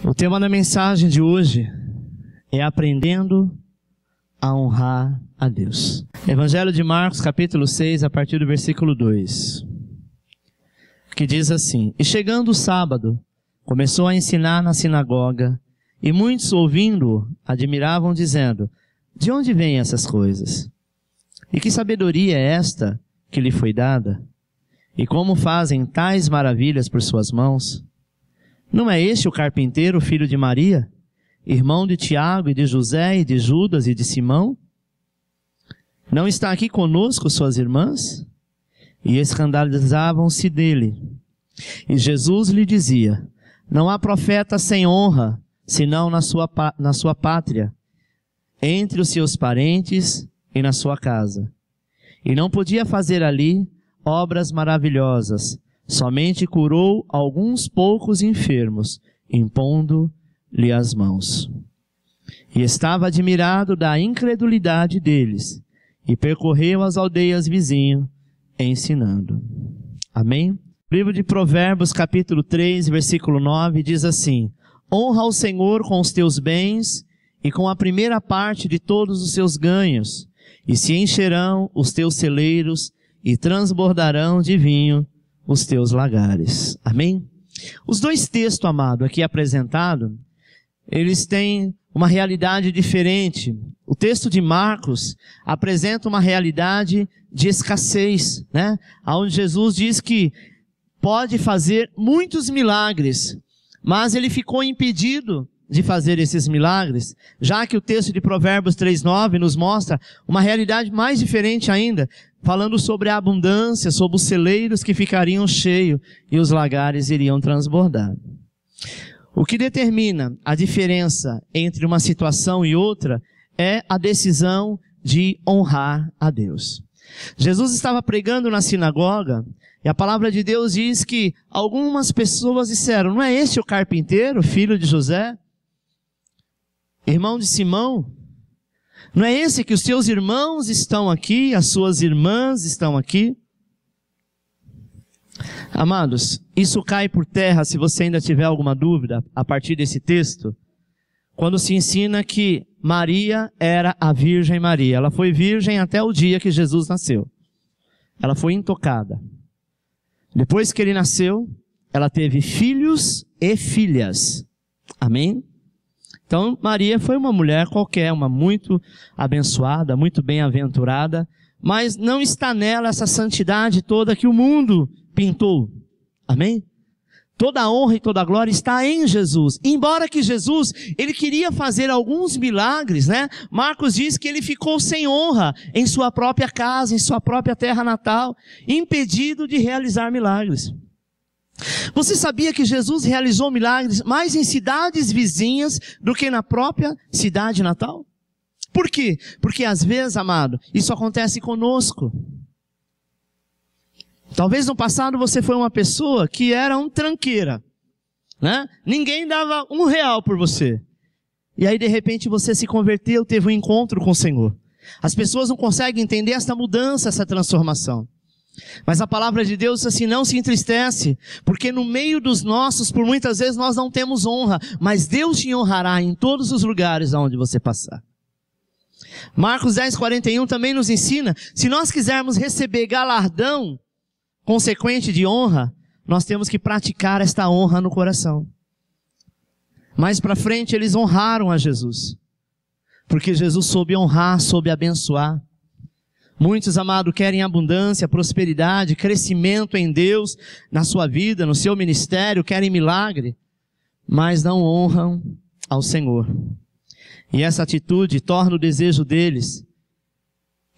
O tema da mensagem de hoje é aprendendo a honrar a Deus. Evangelho de Marcos, capítulo 6, a partir do versículo 2, que diz assim: E chegando o sábado, começou a ensinar na sinagoga, e muitos ouvindo-o admiravam, dizendo: De onde vêm essas coisas? E que sabedoria é esta que lhe foi dada? E como fazem tais maravilhas por suas mãos? Não é este o carpinteiro, filho de Maria, irmão de Tiago e de José e de Judas e de Simão? Não está aqui conosco suas irmãs? E escandalizavam-se dele. E Jesus lhe dizia: Não há profeta sem honra, senão na sua pátria, entre os seus parentes e na sua casa. E não podia fazer ali obras maravilhosas, somente curou alguns poucos enfermos, impondo-lhe as mãos. E estava admirado da incredulidade deles, e percorreu as aldeias vizinhas, ensinando. Amém? O livro de Provérbios, capítulo 3, versículo 9, diz assim: Honra ao Senhor com os teus bens e com a primeira parte de todos os seus ganhos, e se encherão os teus celeiros e transbordarão de vinho os teus lagares. Amém? Os dois textos, amado, aqui apresentados, eles têm uma realidade diferente. O texto de Marcos apresenta uma realidade de escassez, né? Onde Jesus diz que pode fazer muitos milagres, mas ele ficou impedido de fazer esses milagres, já que o texto de Provérbios 3:9 nos mostra uma realidade mais diferente ainda, falando sobre a abundância, sobre os celeiros que ficariam cheios e os lagares iriam transbordar. O que determina a diferença entre uma situação e outra é a decisão de honrar a Deus. Jesus estava pregando na sinagoga e a palavra de Deus diz que algumas pessoas disseram: Não é este o carpinteiro, filho de José, irmão de Simão? Não é esse que os seus irmãos estão aqui, as suas irmãs estão aqui? Amados, isso cai por terra se você ainda tiver alguma dúvida a partir desse texto, quando se ensina que Maria era a Virgem Maria. Ela foi virgem até o dia que Jesus nasceu. Ela foi intocada. Depois que ele nasceu, ela teve filhos e filhas. Amém? Então, Maria foi uma mulher qualquer, uma muito abençoada, muito bem-aventurada, mas não está nela essa santidade toda que o mundo pintou. Amém? Toda a honra e toda a glória está em Jesus. Embora que Jesus, ele queria fazer alguns milagres, né? Marcos diz que ele ficou sem honra em sua própria casa, em sua própria terra natal, impedido de realizar milagres. Você sabia que Jesus realizou milagres mais em cidades vizinhas do que na própria cidade natal? Por quê? Porque às vezes, amado, isso acontece conosco. Talvez no passado você foi uma pessoa que era um tranqueira, né? Ninguém dava R$1 por você. E aí de repente você se converteu, teve um encontro com o Senhor. As pessoas não conseguem entender essa mudança, essa transformação. Mas a palavra de Deus diz assim: não se entristece, porque no meio dos nossos, por muitas vezes nós não temos honra, mas Deus te honrará em todos os lugares aonde você passar. Marcos 10:41 também nos ensina, se nós quisermos receber galardão consequente de honra, nós temos que praticar esta honra no coração. Mais para frente eles honraram a Jesus, porque Jesus soube honrar, soube abençoar. Muitos, amado, querem abundância, prosperidade, crescimento em Deus, na sua vida, no seu ministério, querem milagre, mas não honram ao Senhor. E essa atitude torna o desejo deles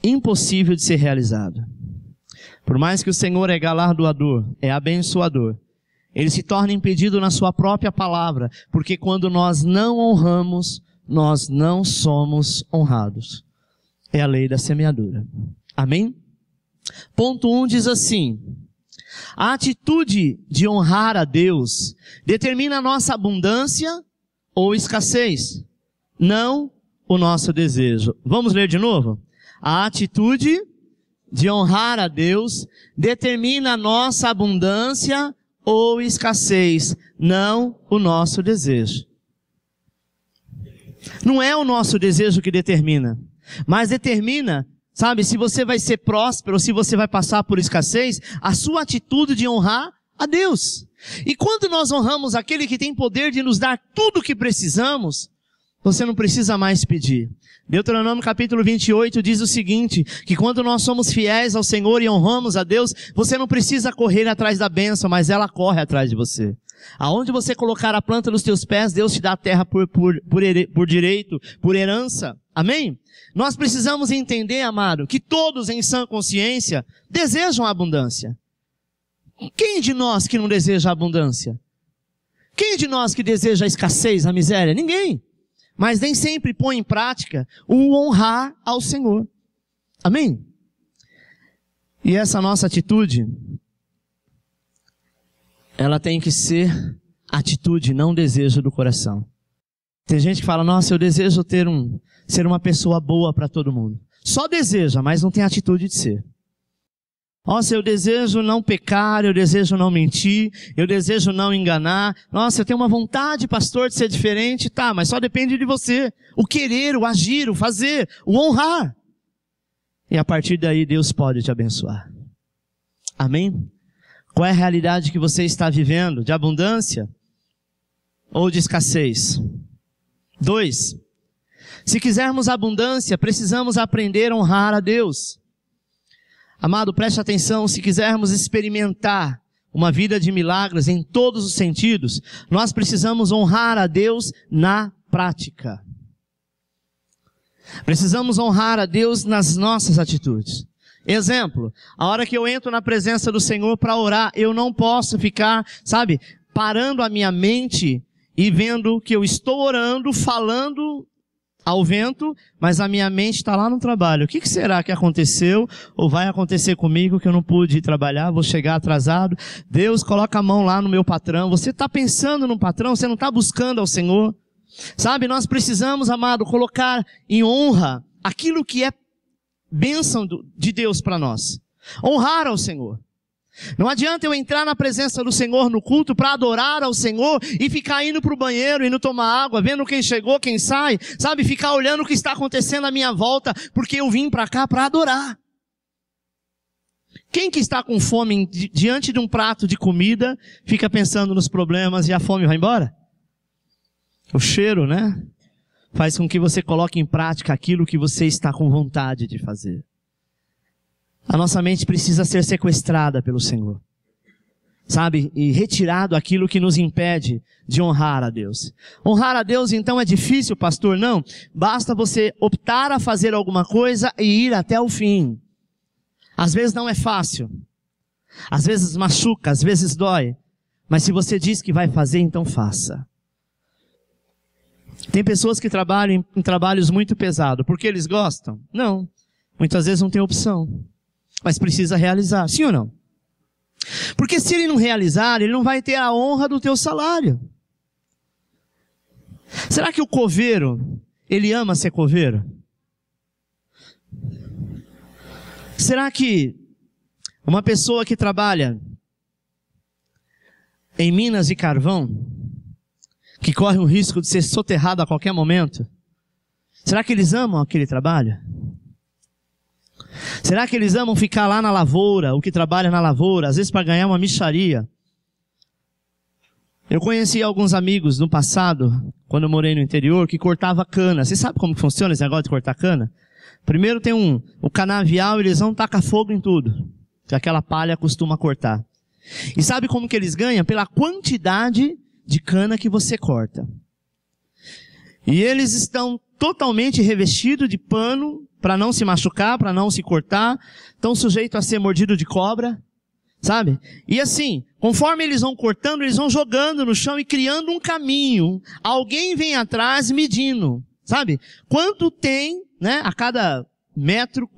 impossível de ser realizado. Por mais que o Senhor é galardoador, é abençoador, ele se torna impedido na sua própria palavra, porque quando nós não honramos, nós não somos honrados. É a lei da semeadura. Amém? Ponto 1 diz assim: a atitude de honrar a Deus determina a nossa abundância ou escassez, não o nosso desejo. Vamos ler de novo? A atitude de honrar a Deus determina a nossa abundância ou escassez, não o nosso desejo. Não é o nosso desejo que determina, mas determina, sabe, se você vai ser próspero ou se você vai passar por escassez, a sua atitude de honrar a Deus. E quando nós honramos aquele que tem poder de nos dar tudo o que precisamos, você não precisa mais pedir. Deuteronômio capítulo 28 diz o seguinte, que quando nós somos fiéis ao Senhor e honramos a Deus, você não precisa correr atrás da bênção, mas ela corre atrás de você. Aonde você colocar a planta dos teus pés, Deus te dá a terra por direito, por herança. Amém? Nós precisamos entender, amado, que todos em sã consciência desejam a abundância. Quem de nós que não deseja a abundância? Quem de nós que deseja a escassez, a miséria? Ninguém. Mas nem sempre põe em prática o honrar ao Senhor. Amém? E essa nossa atitude, ela tem que ser atitude, não desejo do coração. Tem gente que fala, nossa, eu desejo ser uma pessoa boa para todo mundo. Só deseja, mas não tem atitude de ser. Nossa, eu desejo não pecar, eu desejo não mentir, eu desejo não enganar. Nossa, eu tenho uma vontade, pastor, de ser diferente. Tá, mas só depende de você. O querer, o agir, o fazer, o honrar. E a partir daí Deus pode te abençoar. Amém? Qual é a realidade que você está vivendo? De abundância ou de escassez? 2. Se quisermos abundância, precisamos aprender a honrar a Deus. Amado, preste atenção, se quisermos experimentar uma vida de milagres em todos os sentidos, nós precisamos honrar a Deus na prática. Precisamos honrar a Deus nas nossas atitudes. Exemplo, a hora que eu entro na presença do Senhor para orar, eu não posso ficar, sabe, parando a minha mente e vendo que eu estou orando, falando ao vento, mas a minha mente está lá no trabalho. O que será que aconteceu ou vai acontecer comigo que eu não pude ir trabalhar, vou chegar atrasado? Deus coloca a mão lá no meu patrão. Você está pensando no patrão, você não está buscando ao Senhor. Sabe, nós precisamos, amado, colocar em honra aquilo que é bênção de Deus para nós. Honrar ao Senhor. Não adianta eu entrar na presença do Senhor no culto para adorar ao Senhor e ficar indo para o banheiro, indo tomar água, vendo quem chegou, quem sai, sabe, ficar olhando o que está acontecendo à minha volta, porque eu vim para cá para adorar. Quem que está com fome diante de um prato de comida, fica pensando nos problemas e a fome vai embora? O cheiro, né? Faz com que você coloque em prática aquilo que você está com vontade de fazer. A nossa mente precisa ser sequestrada pelo Senhor, sabe? E retirado aquilo que nos impede de honrar a Deus. Honrar a Deus, então, é difícil, pastor? Não. Basta você optar a fazer alguma coisa e ir até o fim. Às vezes não é fácil. Às vezes machuca, às vezes dói. Mas se você diz que vai fazer, então faça. Tem pessoas que trabalham em trabalhos muito pesados. Porque eles gostam? Não. Muitas vezes não tem opção. Mas precisa realizar, sim ou não? Porque se ele não realizar, ele não vai ter a honra do teu salário. Será que o coveiro, ele ama ser coveiro? Será que uma pessoa que trabalha em minas de carvão, que corre o risco de ser soterrado a qualquer momento, será que eles amam aquele trabalho? Será que eles amam ficar lá na lavoura, o que trabalha na lavoura, às vezes para ganhar uma mixaria? Eu conheci alguns amigos no passado, quando eu morei no interior, que cortava cana. Você sabe como funciona esse negócio de cortar cana? Primeiro tem o canavial, eles vão tacar fogo em tudo, que aquela palha costuma cortar. E sabe como que eles ganham? Pela quantidade de cana que você corta. E eles estão totalmente revestidos de pano para não se machucar, para não se cortar, estão sujeitos a ser mordido de cobra, sabe? E assim, conforme eles vão cortando, eles vão jogando no chão e criando um caminho. Alguém vem atrás medindo, sabe? Quanto tem, né, a cada metro,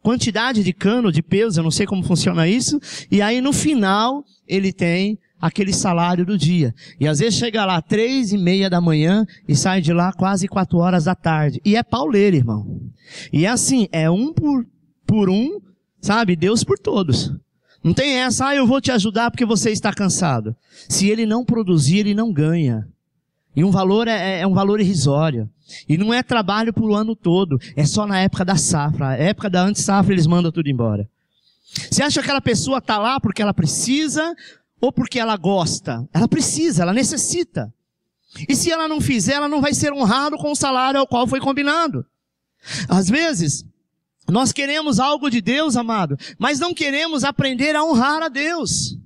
quantidade de cano, de peso, eu não sei como funciona isso, e aí no final ele tem aquele salário do dia. E às vezes chega lá 3:30 da manhã e sai de lá quase 4 horas da tarde. E é pauleiro, irmão. E é assim, é um por um, sabe? Deus por todos. Não tem essa, eu vou te ajudar porque você está cansado. Se ele não produzir, ele não ganha. E um valor é um valor irrisório. E não é trabalho por o ano todo, é só na época da safra. A época da anti-safra eles mandam tudo embora. Você acha que aquela pessoa está lá porque ela precisa ou porque ela gosta? Ela precisa, ela necessita. E se ela não fizer, ela não vai ser honrada com o salário ao qual foi combinado. Às vezes, nós queremos algo de Deus, amado, mas não queremos aprender a honrar a Deus.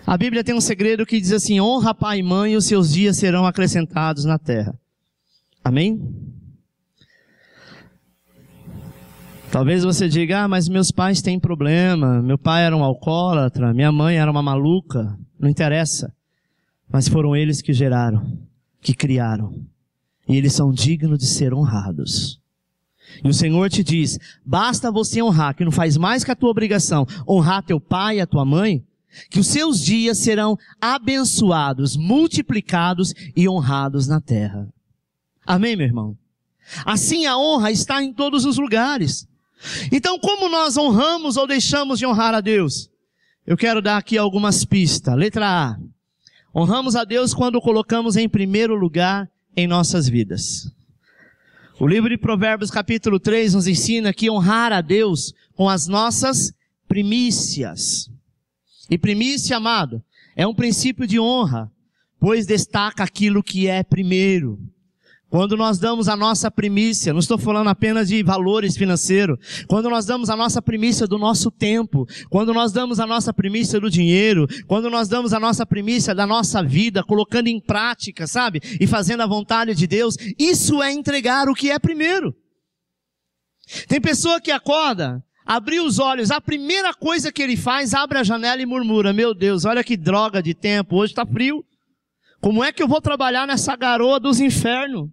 A Bíblia tem um segredo que diz assim: honra pai e mãe e os seus dias serão acrescentados na terra. Amém? Talvez você diga, mas meus pais têm problema, meu pai era um alcoólatra, minha mãe era uma maluca. Não interessa. Mas foram eles que geraram, que criaram. E eles são dignos de ser honrados. E o Senhor te diz, basta você honrar, que não faz mais que a tua obrigação, honrar teu pai e a tua mãe, que os seus dias serão abençoados, multiplicados e honrados na terra. Amém, meu irmão? Assim a honra está em todos os lugares. Então, como nós honramos ou deixamos de honrar a Deus? Eu quero dar aqui algumas pistas. Letra A. Honramos a Deus quando o colocamos em primeiro lugar em nossas vidas. O livro de Provérbios capítulo 3 nos ensina que honrar a Deus com as nossas primícias. E primícia, amado, é um princípio de honra, pois destaca aquilo que é primeiro. Quando nós damos a nossa primícia, não estou falando apenas de valores financeiros, quando nós damos a nossa primícia do nosso tempo, quando nós damos a nossa primícia do dinheiro, quando nós damos a nossa primícia da nossa vida, colocando em prática, sabe? E fazendo a vontade de Deus, isso é entregar o que é primeiro. Tem pessoa que acorda, abriu os olhos, a primeira coisa que ele faz, abre a janela e murmura, meu Deus, olha que droga de tempo, hoje está frio. Como é que eu vou trabalhar nessa garoa dos infernos?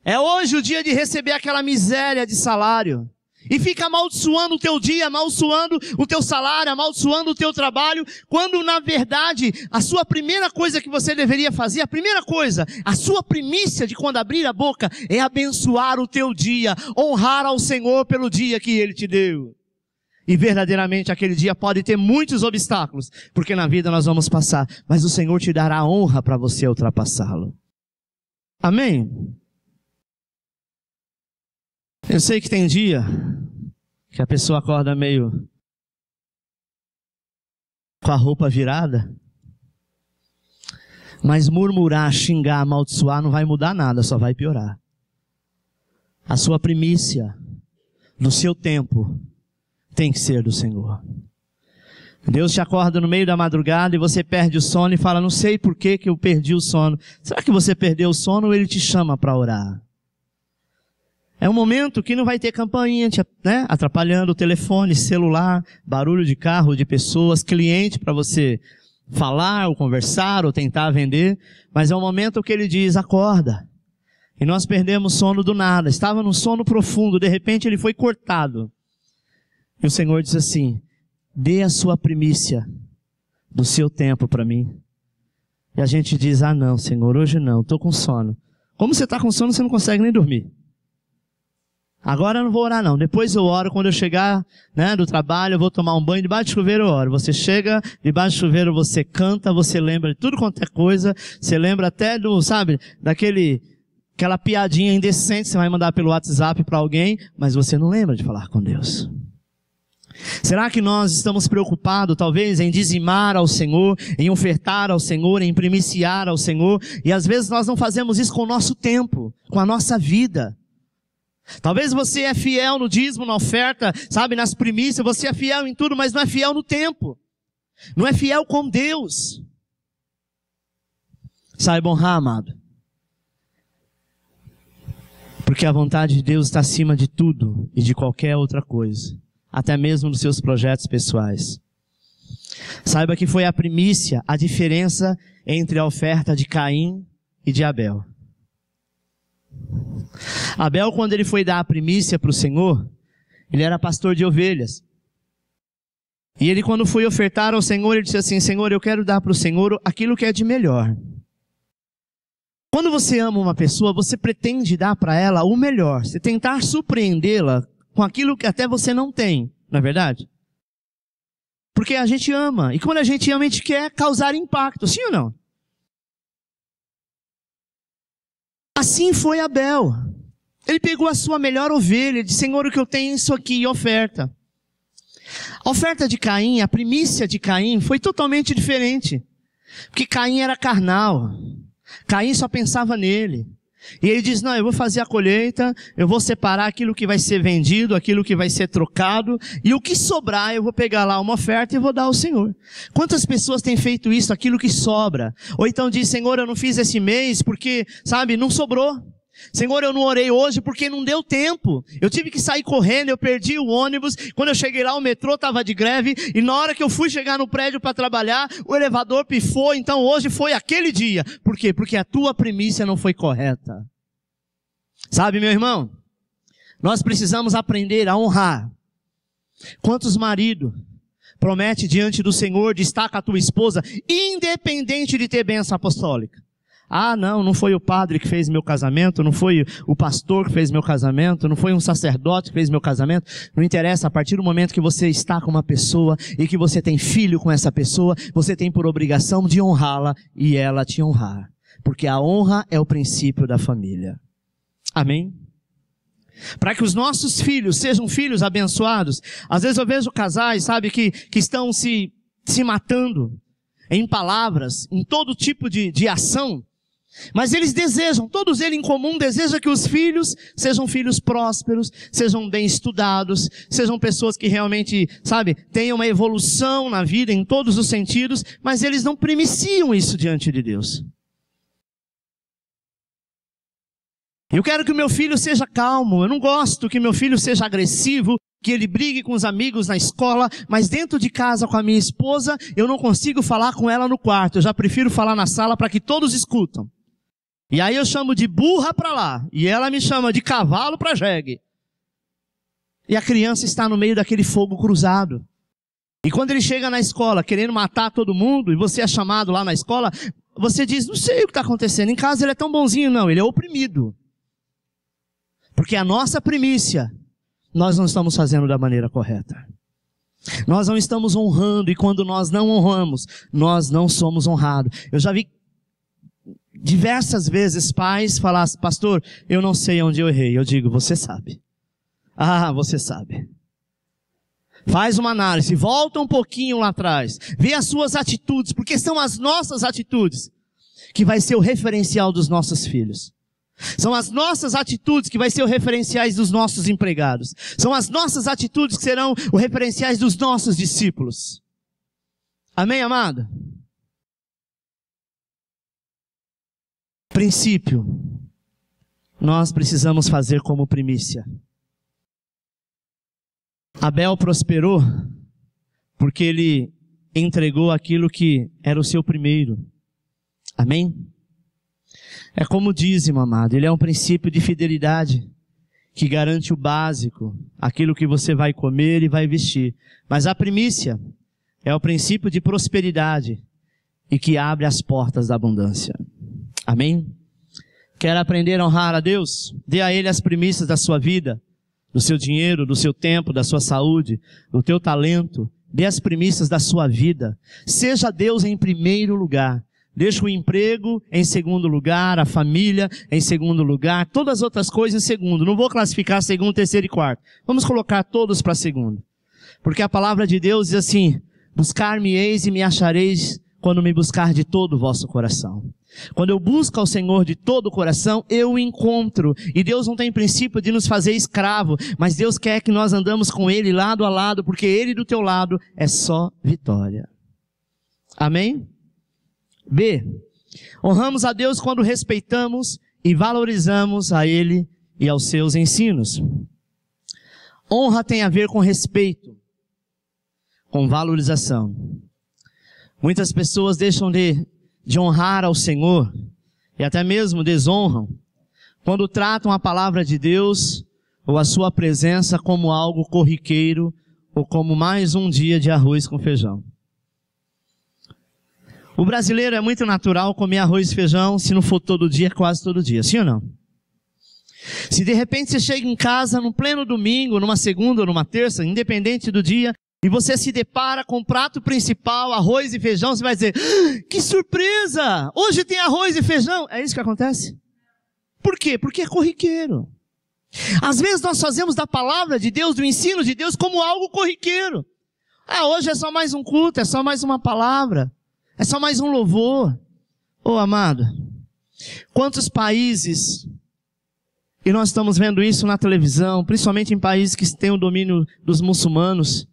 É hoje o dia de receber aquela miséria de salário. E fica amaldiçoando o teu dia, amaldiçoando o teu salário, amaldiçoando o teu trabalho, quando na verdade a sua primeira coisa que você deveria fazer, a primeira coisa, a sua primícia de quando abrir a boca é abençoar o teu dia, honrar ao Senhor pelo dia que Ele te deu. E verdadeiramente aquele dia pode ter muitos obstáculos, porque na vida nós vamos passar, mas o Senhor te dará a honra para você ultrapassá-lo. Amém? Eu sei que tem dia que a pessoa acorda meio com a roupa virada, mas murmurar, xingar, amaldiçoar não vai mudar nada, só vai piorar. A sua primícia no seu tempo tem que ser do Senhor. Deus te acorda no meio da madrugada e você perde o sono e fala, não sei por que eu perdi o sono. Será que você perdeu o sono ou Ele te chama para orar? É um momento que não vai ter campainha, né? Atrapalhando o telefone, celular, barulho de carro, de pessoas, cliente para você falar ou conversar ou tentar vender. Mas é um momento que Ele diz, acorda. E nós perdemos sono do nada. Estava num sono profundo, de repente ele foi cortado. E o Senhor diz assim, dê a sua primícia do seu tempo para mim. E a gente diz, não, Senhor, hoje não, estou com sono. Como você está com sono, você não consegue nem dormir. Agora eu não vou orar não, depois eu oro, quando eu chegar, né, do trabalho, eu vou tomar um banho, debaixo de chuveiro eu oro. Você chega, debaixo de chuveiro você canta, você lembra de tudo quanto é coisa, você lembra até do, sabe, aquela piadinha indecente que você vai mandar pelo WhatsApp para alguém, mas você não lembra de falar com Deus. Será que nós estamos preocupados, talvez, em dizimar ao Senhor, em ofertar ao Senhor, em primiciar ao Senhor, e às vezes nós não fazemos isso com o nosso tempo, com a nossa vida. Talvez você é fiel no dízimo, na oferta, sabe, nas primícias, você é fiel em tudo, mas não é fiel no tempo. Não é fiel com Deus. Saiba honrar, amado. Porque a vontade de Deus está acima de tudo e de qualquer outra coisa. Até mesmo nos seus projetos pessoais. Saiba que foi a primícia, a diferença entre a oferta de Caim e de Abel. Abel, quando ele foi dar a primícia para o Senhor, ele era pastor de ovelhas. E ele, quando foi ofertar ao Senhor, ele disse assim, Senhor, eu quero dar para o Senhor aquilo que é de melhor. Quando você ama uma pessoa, você pretende dar para ela o melhor. Você tentar surpreendê-la com aquilo que até você não tem não é verdade? Porque a gente ama, e quando a gente ama, a gente quer causar impacto, sim ou não? Assim foi Abel. Ele pegou a sua melhor ovelha, disse, Senhor, o que eu tenho é isso aqui, oferta. A oferta de Caim, a primícia de Caim, foi totalmente diferente. Porque Caim era carnal. Caim só pensava nele. E ele diz, não, eu vou fazer a colheita, eu vou separar aquilo que vai ser vendido, aquilo que vai ser trocado, e o que sobrar eu vou pegar lá uma oferta e vou dar ao Senhor. Quantas pessoas têm feito isso, aquilo que sobra? Ou então diz, Senhor, eu não fiz esse mês porque, sabe, não sobrou. Senhor, eu não orei hoje porque não deu tempo. Eu tive que sair correndo, eu perdi o ônibus. Quando eu cheguei lá, o metrô estava de greve. E na hora que eu fui chegar no prédio para trabalhar, o elevador pifou. Então hoje foi aquele dia. Por quê? Porque a tua primícia não foi correta. Sabe, meu irmão? Nós precisamos aprender a honrar. Quantos maridos promete diante do Senhor, destaca a tua esposa, independente de ter bênção apostólica? Ah, não foi o padre que fez meu casamento, não foi o pastor que fez meu casamento, não foi um sacerdote que fez meu casamento. Não interessa, a partir do momento que você está com uma pessoa e que você tem filho com essa pessoa, você tem por obrigação de honrá-la e ela te honrar. Porque a honra é o princípio da família. Amém? Para que os nossos filhos sejam filhos abençoados. Às vezes eu vejo casais, sabe, que estão se matando em palavras, em todo tipo de ação. Mas eles desejam, todos eles em comum desejam que os filhos sejam filhos prósperos, sejam bem estudados, sejam pessoas que realmente, sabe, tenham uma evolução na vida em todos os sentidos, mas eles não primiciam isso diante de Deus. Eu quero que o meu filho seja calmo, eu não gosto que meu filho seja agressivo, que ele brigue com os amigos na escola, mas dentro de casa com a minha esposa, eu não consigo falar com ela no quarto, eu já prefiro falar na sala para que todos escutam. E aí eu chamo de burra para lá, e ela me chama de cavalo para jegue. E a criança está no meio daquele fogo cruzado. E quando ele chega na escola querendo matar todo mundo, e você é chamado lá na escola, você diz, não sei o que está acontecendo, em casa ele é tão bonzinho, não, ele é oprimido. Porque a nossa primícia, nós não estamos fazendo da maneira correta. Nós não estamos honrando, e quando nós não honramos, nós não somos honrados. Eu já vi diversas vezes pais falar, pastor, eu não sei onde eu errei. Eu digo, você sabe. Ah, você sabe. Faz uma análise, volta um pouquinho lá atrás, vê as suas atitudes, porque são as nossas atitudes que vai ser o referencial dos nossos filhos. São as nossas atitudes que vai ser o referenciais dos nossos empregados. São as nossas atitudes que serão os referenciais dos nossos discípulos. Amém, amado? Princípio. Nós precisamos fazer como primícia. Abel prosperou porque ele entregou aquilo que era o seu primeiro. Amém? É como o dízimo, amado. Ele é um princípio de fidelidade que garante o básico, aquilo que você vai comer e vai vestir. Mas a primícia é o princípio de prosperidade e que abre as portas da abundância. Amém? Quer aprender a honrar a Deus? Dê a Ele as primícias da sua vida, do seu dinheiro, do seu tempo, da sua saúde, do teu talento. Dê as primícias da sua vida. Seja Deus em primeiro lugar. Deixa o emprego em segundo lugar, a família em segundo lugar, todas as outras coisas em segundo. Não vou classificar segundo, terceiro e quarto. Vamos colocar todos para segundo. Porque a palavra de Deus diz assim, buscar-me-eis e me achareis quando me buscar de todo o vosso coração. Quando eu busco ao Senhor de todo o coração, eu o encontro. E Deus não tem princípio de nos fazer escravo, mas Deus quer que nós andamos com Ele lado a lado, porque Ele do teu lado é só vitória. Amém? B. Honramos a Deus quando respeitamos e valorizamos a Ele e aos seus ensinos. Honra tem a ver com respeito, com valorização. Muitas pessoas deixam de honrar ao Senhor e até mesmo desonram quando tratam a palavra de Deus ou a sua presença como algo corriqueiro ou como mais um dia de arroz com feijão. O brasileiro é muito natural comer arroz e feijão, se não for todo dia, quase todo dia. Sim ou não? Se de repente você chega em casa num pleno domingo, numa segunda ou numa terça, independente do dia, e você se depara com o prato principal, arroz e feijão, você vai dizer, que surpresa! Hoje tem arroz e feijão. É isso que acontece? Por quê? Porque é corriqueiro. Às vezes nós fazemos da palavra de Deus, do ensino de Deus, como algo corriqueiro. Hoje é só mais um culto, é só mais uma palavra, é só mais um louvor. Amado, quantos países, e nós estamos vendo isso na televisão, principalmente em países que têm o domínio dos muçulmanos,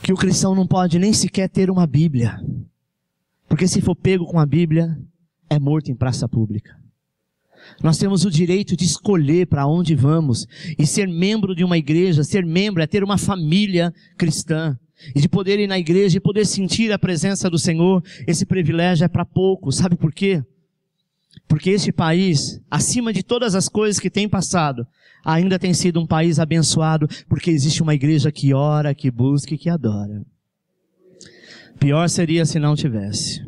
que o cristão não pode nem sequer ter uma Bíblia, porque se for pego com a Bíblia, é morto em praça pública. Nós temos o direito de escolher para onde vamos, e ser membro de uma igreja, ser membro é ter uma família cristã, e de poder ir na igreja e poder sentir a presença do Senhor. Esse privilégio é para poucos, sabe por quê? Porque este país, acima de todas as coisas que tem passado, ainda tem sido um país abençoado, porque existe uma igreja que ora, que busca e que adora. Pior seria se não tivesse.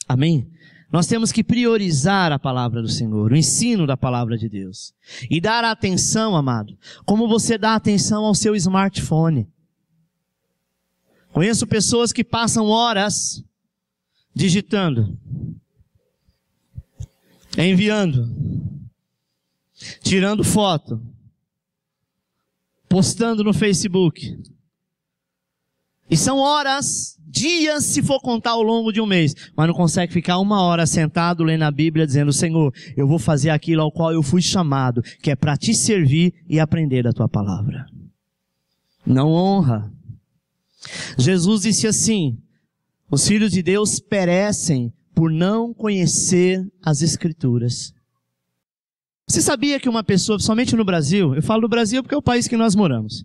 Amém? Nós temos que priorizar a palavra do Senhor, o ensino da palavra de Deus. E dar atenção, amado, como você dá atenção ao seu smartphone. Conheço pessoas que passam horas digitando, enviando, tirando foto, postando no Facebook. E são horas, dias, se for contar ao longo de um mês, mas não consegue ficar uma hora sentado lendo a Bíblia, dizendo, Senhor, eu vou fazer aquilo ao qual eu fui chamado, que é para te servir e aprender da tua palavra. Não honra. Jesus disse assim, os filhos de Deus perecem por não conhecer as Escrituras. Você sabia que uma pessoa, somente no Brasil, eu falo do Brasil porque é o país que nós moramos,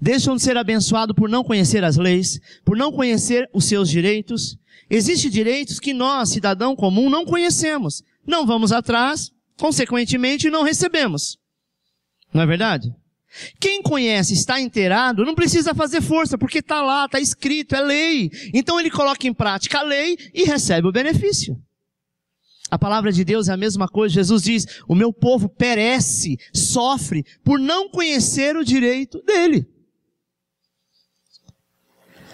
deixam de ser abençoado por não conhecer as leis, por não conhecer os seus direitos. Existem direitos que nós, cidadão comum, não conhecemos. Não vamos atrás, consequentemente não recebemos. Não é verdade? Quem conhece, está inteirado, não precisa fazer força, porque está lá, está escrito, é lei. Então ele coloca em prática a lei e recebe o benefício. A palavra de Deus é a mesma coisa. Jesus diz, o meu povo perece, sofre, por não conhecer o direito dele.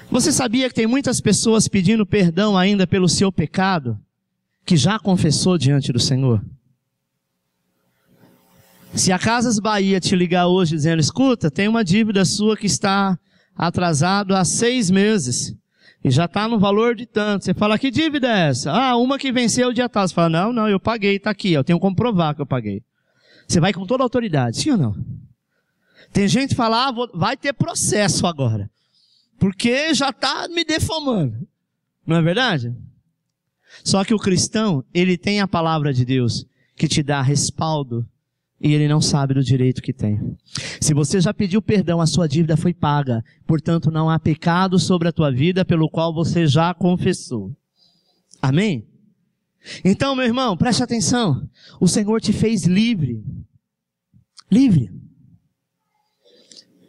Você sabia que tem muitas pessoas pedindo perdão ainda pelo seu pecado, que já confessou diante do Senhor? Se a Casas Bahia te ligar hoje dizendo, escuta, tem uma dívida sua que está atrasado há 6 meses, e já está no valor de tanto. Você fala, que dívida é essa? Uma que venceu o dia tal. Você fala, não, eu paguei, está aqui, eu tenho que comprovar que eu paguei. Você vai com toda a autoridade, sim ou não? Tem gente que fala, vai ter processo agora, porque já está me defamando. Não é verdade? Só que o cristão, ele tem a palavra de Deus, que te dá respaldo, e ele não sabe do direito que tem. Se você já pediu perdão, a sua dívida foi paga. Portanto, não há pecado sobre a tua vida pelo qual você já confessou. Amém? Então, meu irmão, preste atenção. O Senhor te fez livre. Livre.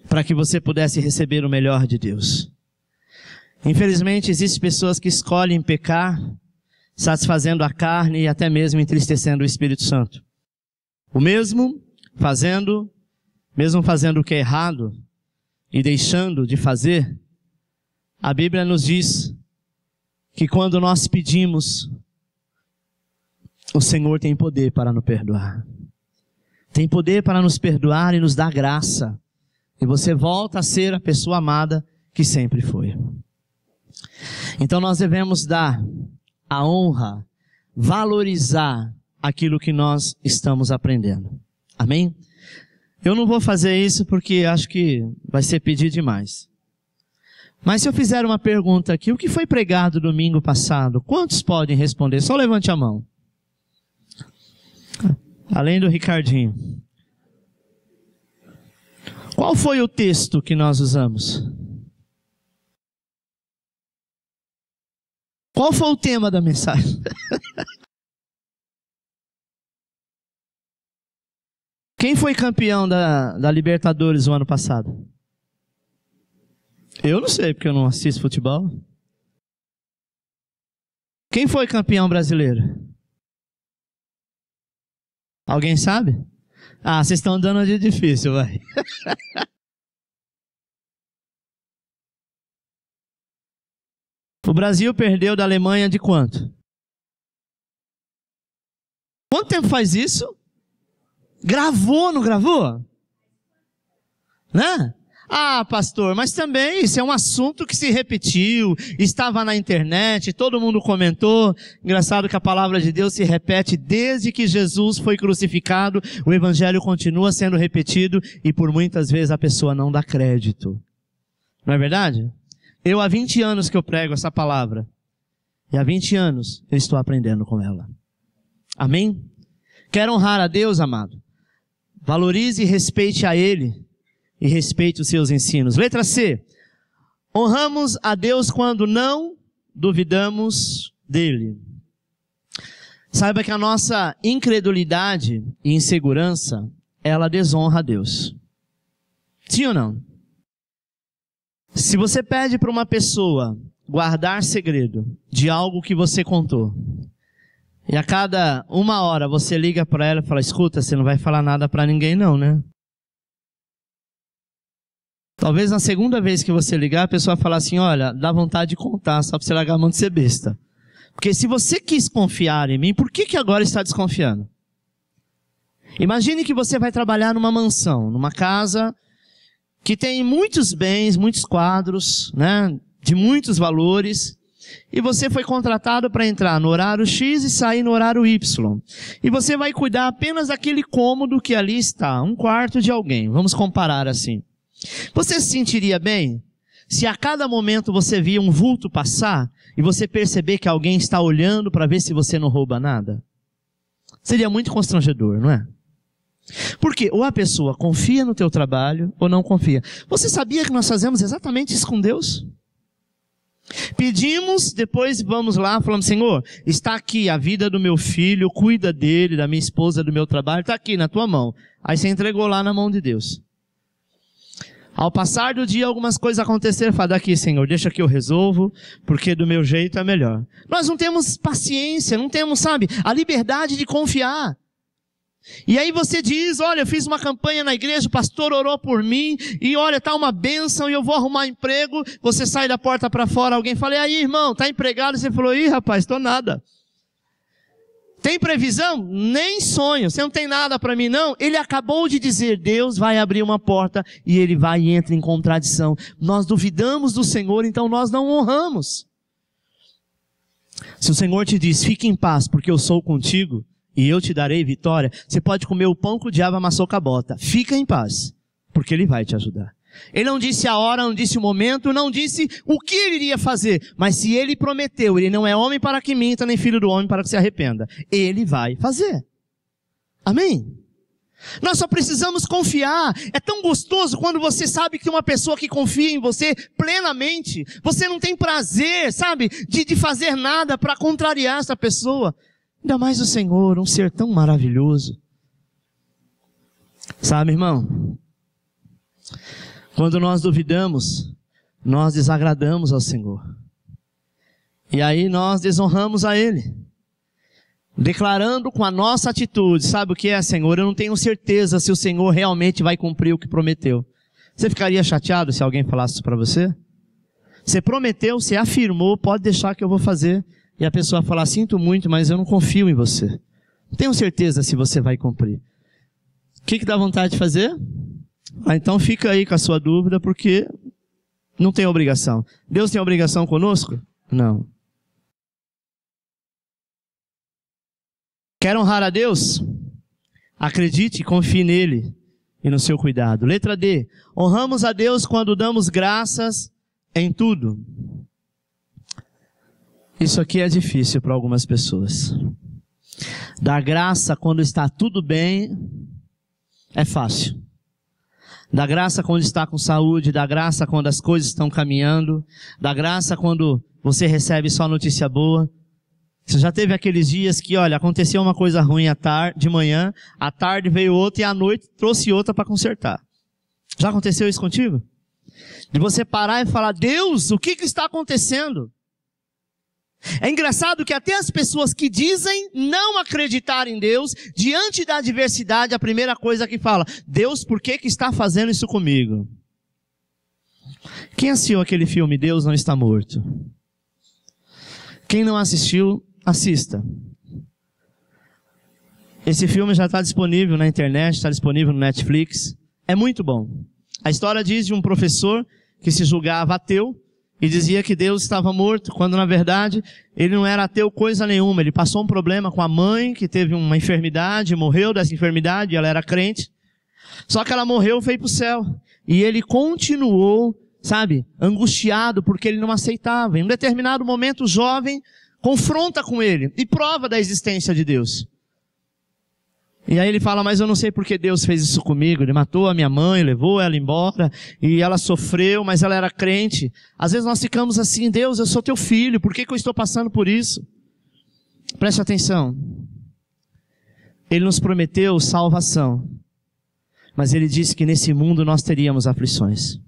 Para que você pudesse receber o melhor de Deus. Infelizmente, existem pessoas que escolhem pecar, satisfazendo a carne e até mesmo entristecendo o Espírito Santo. O mesmo fazendo o que é errado e deixando de fazer, a Bíblia nos diz que quando nós pedimos, o Senhor tem poder para nos perdoar. Tem poder para nos perdoar e nos dar graça. E você volta a ser a pessoa amada que sempre foi. Então nós devemos dar a honra, valorizar aquilo que nós estamos aprendendo. Amém? Eu não vou fazer isso porque acho que vai ser pedir demais. Mas se eu fizer uma pergunta aqui, o que foi pregado domingo passado? Quantos podem responder? Só levante a mão. Além do Ricardinho. Qual foi o texto que nós usamos? Qual foi o tema da mensagem? Quem foi campeão da Libertadores o ano passado? Eu não sei, porque eu não assisto futebol. Quem foi campeão brasileiro? Alguém sabe? Ah, vocês estão dando de difícil, vai. O Brasil perdeu da Alemanha de quanto? Quanto tempo faz isso? Gravou, não gravou? Né? Ah, pastor, mas também isso é um assunto que se repetiu, estava na internet, todo mundo comentou. Engraçado que a palavra de Deus se repete desde que Jesus foi crucificado, o evangelho continua sendo repetido e por muitas vezes a pessoa não dá crédito. Não é verdade? Eu há 20 anos que eu prego essa palavra e há 20 anos eu estou aprendendo com ela. Amém? Quer honrar a Deus, amado? Valorize e respeite a Ele. E respeite os seus ensinos. Letra C. Honramos a Deus quando não duvidamos dEle. Saiba que a nossa incredulidade e insegurança, ela desonra a Deus. Sim ou não? Se você pede para uma pessoa guardar segredo de algo que você contou, e a cada 1 hora você liga para ela e fala, escuta, você não vai falar nada para ninguém não, né? Talvez na segunda vez que você ligar, a pessoa falar assim, olha, dá vontade de contar, só para você largar a mão de ser besta. Porque se você quis confiar em mim, por que agora está desconfiando? Imagine que você vai trabalhar numa mansão, numa casa que tem muitos bens, muitos quadros, né, de muitos valores, e você foi contratado para entrar no horário X e sair no horário Y. E você vai cuidar apenas daquele cômodo que ali está, um quarto de alguém. Vamos comparar assim. Você se sentiria bem se a cada momento você via um vulto passar e você perceber que alguém está olhando para ver se você não rouba nada? Seria muito constrangedor, não é? Porque ou a pessoa confia no teu trabalho ou não confia. Você sabia que nós fazemos exatamente isso com Deus? Pedimos, depois vamos lá, falamos, Senhor, está aqui a vida do meu filho, cuida dele, da minha esposa, do meu trabalho, está aqui na tua mão. Aí você entregou lá na mão de Deus. Ao passar do dia, algumas coisas aconteceram, fala, daqui, Senhor, deixa que eu resolvo, porque do meu jeito é melhor. Nós não temos paciência, não temos, sabe, a liberdade de confiar. E aí você diz, olha, eu fiz uma campanha na igreja, o pastor orou por mim, e olha, tá uma bênção, e eu vou arrumar emprego. Você sai da porta para fora, alguém fala, e aí, irmão, tá empregado? Você falou, ih, rapaz, tô nada. Tem previsão? Nem sonho. Você não tem nada para mim, não? Ele acabou de dizer, Deus vai abrir uma porta e ele vai e entra em contradição. Nós duvidamos do Senhor, então nós não honramos. Se o Senhor te diz, fique em paz, porque eu sou contigo e eu te darei vitória, você pode comer o pão que o diabo amassou com a bota. Fica em paz, porque ele vai te ajudar. Ele não disse a hora, não disse o momento, não disse o que ele iria fazer. Mas se ele prometeu, ele não é homem para que minta, nem filho do homem para que se arrependa. Ele vai fazer. Amém? Nós só precisamos confiar. É tão gostoso quando você sabe que tem uma pessoa que confia em você plenamente. Você não tem prazer, sabe, de fazer nada para contrariar essa pessoa. Ainda mais o Senhor, um ser tão maravilhoso. Sabe, irmão? Quando nós duvidamos, nós desagradamos ao Senhor. E aí nós desonramos a Ele. Declarando com a nossa atitude, sabe o que é, Senhor? Eu não tenho certeza se o Senhor realmente vai cumprir o que prometeu. Você ficaria chateado se alguém falasse isso para você? Você prometeu, você afirmou, pode deixar que eu vou fazer. E a pessoa falar, sinto muito, mas eu não confio em você. Não tenho certeza se você vai cumprir. O que dá vontade de fazer? Então fica aí com a sua dúvida, porque não tem obrigação. Deus tem obrigação conosco? Não. Quer honrar a Deus? Acredite e confie nele e no seu cuidado. Letra D. Honramos a Deus quando damos graças em tudo. Isso aqui é difícil para algumas pessoas. Dar graça quando está tudo bem é fácil. Dar graça quando está com saúde, dar graça quando as coisas estão caminhando, dar graça quando você recebe só notícia boa. Você já teve aqueles dias que, olha, aconteceu uma coisa ruim de manhã, à tarde veio outra e à noite trouxe outra para consertar. Já aconteceu isso contigo? De você parar e falar, Deus, o que está acontecendo? É engraçado que até as pessoas que dizem não acreditar em Deus, diante da adversidade, a primeira coisa que fala: Deus, por que está fazendo isso comigo? Quem assistiu aquele filme Deus Não Está Morto? Quem não assistiu, assista. Esse filme já está disponível na internet, está disponível no Netflix. É muito bom. A história diz de um professor que se julgava ateu e dizia que Deus estava morto, quando na verdade ele não era ateu coisa nenhuma. Ele passou um problema com a mãe, que teve uma enfermidade, morreu dessa enfermidade, ela era crente. Só que ela morreu e foi para o céu. E ele continuou, angustiado porque ele não aceitava. Em um determinado momento o jovem confronta com ele e prova da existência de Deus. E aí ele fala: mas eu não sei porque Deus fez isso comigo. Ele matou a minha mãe, levou ela embora, e ela sofreu, mas ela era crente. Às vezes nós ficamos assim: Deus, eu sou teu filho, por que eu estou passando por isso? Preste atenção. Ele nos prometeu salvação, mas ele disse que nesse mundo nós teríamos aflições.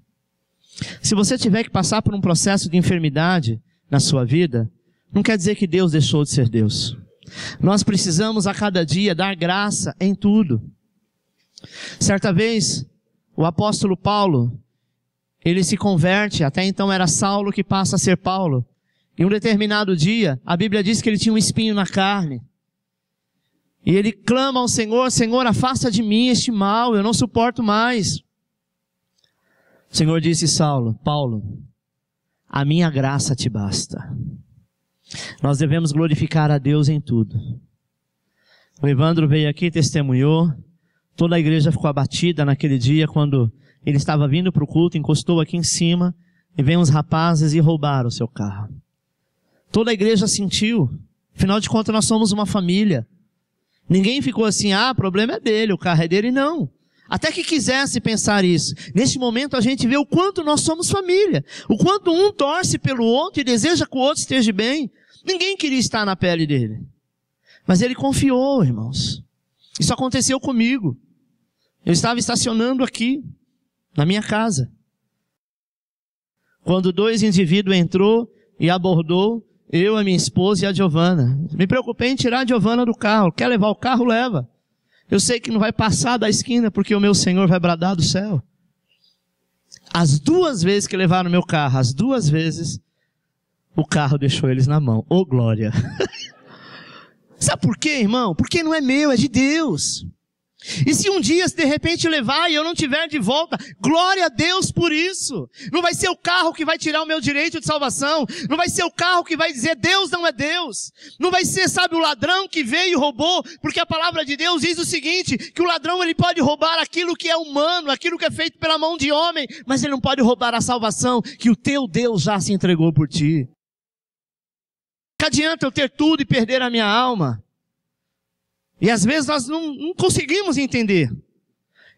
Se você tiver que passar por um processo de enfermidade na sua vida, não quer dizer que Deus deixou de ser Deus. Nós precisamos a cada dia dar graça em tudo. Certa vez, o apóstolo Paulo, ele se converte, até então era Saulo que passa a ser Paulo. Em um determinado dia, a Bíblia diz que ele tinha um espinho na carne. E ele clama ao Senhor: Senhor, afasta de mim este mal, eu não suporto mais. O Senhor disse: Paulo, a minha graça te basta. Nós devemos glorificar a Deus em tudo. O Evandro veio aqui e testemunhou. Toda a igreja ficou abatida naquele dia quando ele estava vindo para o culto, encostou aqui em cima e veio uns rapazes e roubaram o seu carro. Toda a igreja sentiu. Afinal de contas, nós somos uma família. Ninguém ficou assim: o problema é dele, o carro é dele. Não. Até que quisesse pensar isso. Neste momento a gente vê o quanto nós somos família. O quanto um torce pelo outro e deseja que o outro esteja bem. Ninguém queria estar na pele dele. Mas ele confiou, irmãos. Isso aconteceu comigo. Eu estava estacionando aqui, na minha casa, quando 2 indivíduos entrou e abordou eu, a minha esposa e a Giovana. Me preocupei em tirar a Giovana do carro. Quer levar o carro? Leva. Eu sei que não vai passar da esquina porque o meu Senhor vai bradar do céu. As 2 vezes que levaram meu carro, as 2 vezes, o carro deixou eles na mão. Ô, glória! Sabe por quê, irmão? Porque não é meu, é de Deus. E se um dia, de repente, levar e eu não tiver de volta, glória a Deus por isso. Não vai ser o carro que vai tirar o meu direito de salvação. Não vai ser o carro que vai dizer Deus não é Deus. Não vai ser, o ladrão que veio e roubou, porque a palavra de Deus diz o seguinte, que o ladrão ele pode roubar aquilo que é humano, aquilo que é feito pela mão de homem, mas ele não pode roubar a salvação que o teu Deus já se entregou por ti. Que adianta eu ter tudo e perder a minha alma? E às vezes nós não conseguimos entender.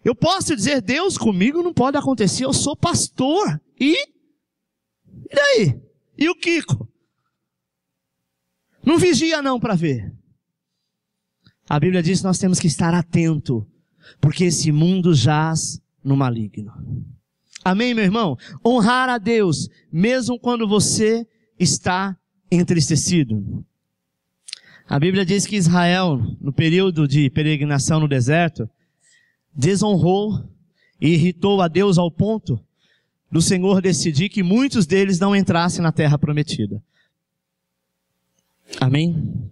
Eu posso dizer: Deus, comigo não pode acontecer, eu sou pastor. E daí? E o Kiko? Não vigia não para ver. A Bíblia diz que nós temos que estar atento, porque esse mundo jaz no maligno. Amém, meu irmão? Honrar a Deus, mesmo quando você está entristecido. A Bíblia diz que Israel, no período de peregrinação no deserto, desonrou e irritou a Deus ao ponto do Senhor decidir que muitos deles não entrassem na terra prometida. Amém?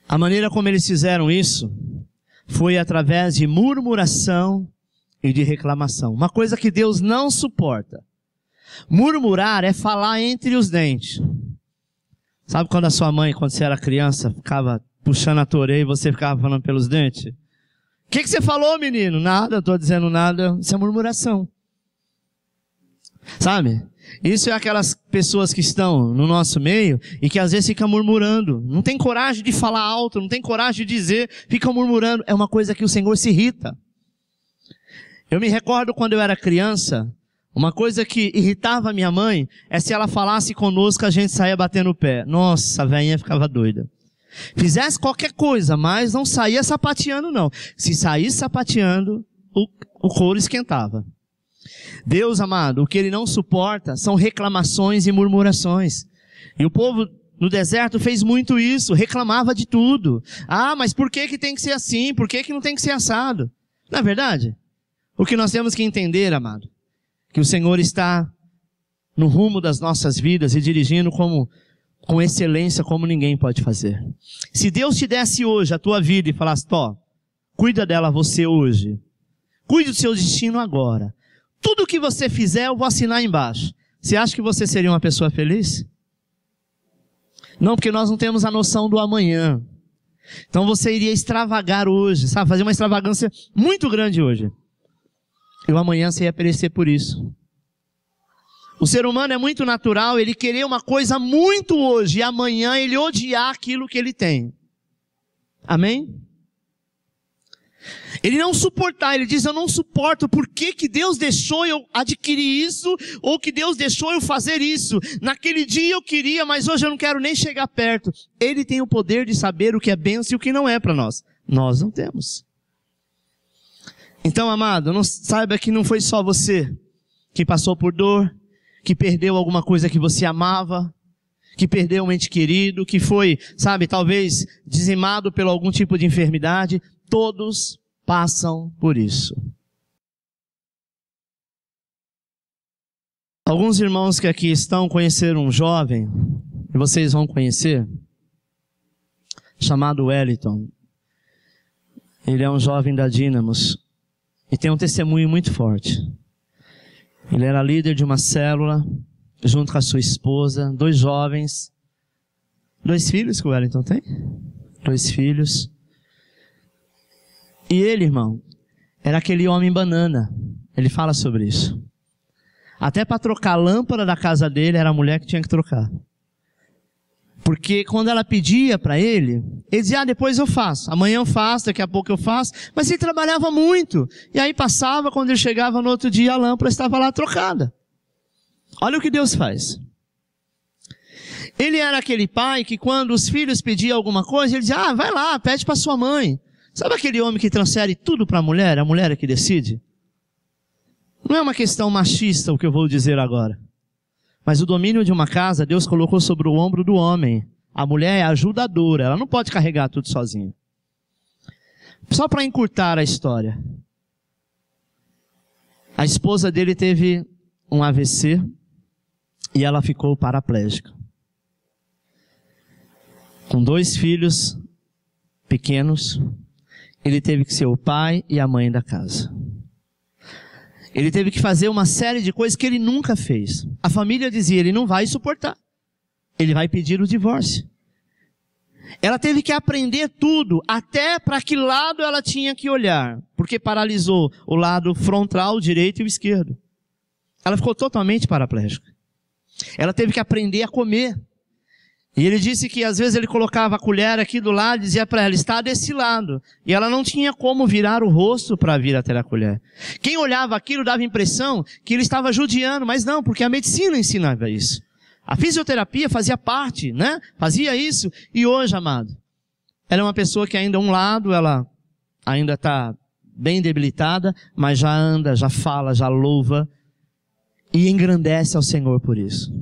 A maneira como eles fizeram isso foi através de murmuração e de reclamação. Uma coisa que Deus não suporta. Murmurar é falar entre os dentes. Sabe quando a sua mãe, quando você era criança, ficava puxando a tua orelha e você ficava falando pelos dentes? O que você falou, menino? Nada, eu estou dizendo nada. Isso é murmuração. Sabe? Isso é aquelas pessoas que estão no nosso meio e que às vezes ficam murmurando. Não tem coragem de falar alto, não tem coragem de dizer, ficam murmurando. É uma coisa que o Senhor se irrita. Eu me recordo quando eu era criança, uma coisa que irritava a minha mãe é se ela falasse conosco, a gente saía batendo o pé. Nossa, a velhinha ficava doida. Fizesse qualquer coisa, mas não saía sapateando não. Se saísse sapateando, o couro esquentava. Deus amado, o que Ele não suporta são reclamações e murmurações. E o povo no deserto fez muito isso, reclamava de tudo. Ah, mas por que tem que ser assim? Por que não tem que ser assado? Não é verdade? O que nós temos que entender, amado, que o Senhor está no rumo das nossas vidas e dirigindo com excelência como ninguém pode fazer. Se Deus te desse hoje a tua vida e falasse, cuida dela você hoje. Cuide do seu destino agora. Tudo que você fizer eu vou assinar embaixo. Você acha que você seria uma pessoa feliz? Não, porque nós não temos a noção do amanhã. Então você iria extravagar hoje, sabe? Fazer uma extravagância muito grande hoje. E o amanhã você ia perecer por isso. O ser humano é muito natural, ele querer uma coisa muito hoje, e amanhã ele odiar aquilo que ele tem. Amém? Ele não suportar, ele diz, eu não suporto, por que Deus deixou eu adquirir isso, ou que Deus deixou eu fazer isso? Naquele dia eu queria, mas hoje eu não quero nem chegar perto. Ele tem o poder de saber o que é bênção e o que não é para nós. Nós não temos. Então, amado, saiba que não foi só você que passou por dor, que perdeu alguma coisa que você amava, que perdeu um ente querido, que foi, talvez dizimado por algum tipo de enfermidade. Todos passam por isso. Alguns irmãos que aqui estão conheceram um jovem, e vocês vão conhecer, chamado Wellington. Ele é um jovem da Dínamos e tem um testemunho muito forte. Ele era líder de uma célula, junto com a sua esposa, 2 jovens, 2 filhos que o Wellington tem, 2 filhos. E ele, irmão, era aquele homem banana. Ele fala sobre isso. Até para trocar a lâmpada da casa dele, era a mulher que tinha que trocar. Porque quando ela pedia para ele dizia, depois eu faço. Amanhã eu faço, daqui a pouco eu faço. Mas ele trabalhava muito. E aí passava, quando ele chegava no outro dia, a lâmpada estava lá trocada. Olha o que Deus faz. Ele era aquele pai que quando os filhos pediam alguma coisa, ele dizia, vai lá, pede para sua mãe. Sabe aquele homem que transfere tudo para a mulher é que decide? Não é uma questão machista o que eu vou dizer agora. Mas o domínio de uma casa, Deus colocou sobre o ombro do homem. A mulher é ajudadora, ela não pode carregar tudo sozinha. Só para encurtar a história. A esposa dele teve um AVC e ela ficou paraplégica. Com 2 filhos pequenos, ele teve que ser o pai e a mãe da casa. Ele teve que fazer uma série de coisas que ele nunca fez. A família dizia, ele não vai suportar. Ele vai pedir o divórcio. Ela teve que aprender tudo, até para que lado ela tinha que olhar. Porque paralisou o lado frontal, o direito e o esquerdo. Ela ficou totalmente paraplégica. Ela teve que aprender a comer. E ele disse que às vezes ele colocava a colher aqui do lado e dizia para ela, está desse lado. E ela não tinha como virar o rosto para vir até a colher. Quem olhava aquilo dava a impressão que ele estava judiando, mas não, porque a medicina ensinava isso. A fisioterapia fazia parte, Fazia isso. E hoje, amado, ela é uma pessoa que ainda um lado, ela ainda está bem debilitada, mas já anda, já fala, já louva e engrandece ao Senhor por isso.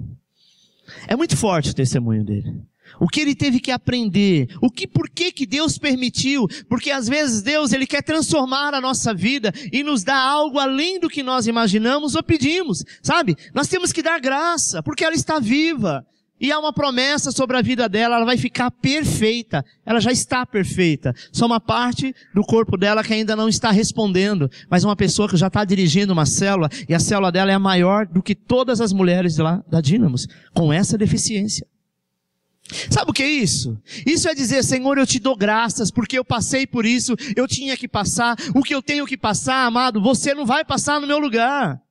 É muito forte o testemunho dele. O que ele teve que aprender, por que Deus permitiu, porque às vezes Deus, Ele quer transformar a nossa vida e nos dar algo além do que nós imaginamos ou pedimos, sabe? Nós temos que dar graça, porque ela está viva, e há uma promessa sobre a vida dela, ela vai ficar perfeita, ela já está perfeita, só uma parte do corpo dela que ainda não está respondendo, mas uma pessoa que já está dirigindo uma célula, e a célula dela é maior do que todas as mulheres lá da Dínamos, com essa deficiência. Sabe o que é isso? Isso é dizer, Senhor, eu te dou graças, porque eu passei por isso, eu tinha que passar, o que eu tenho que passar, amado, você não vai passar no meu lugar.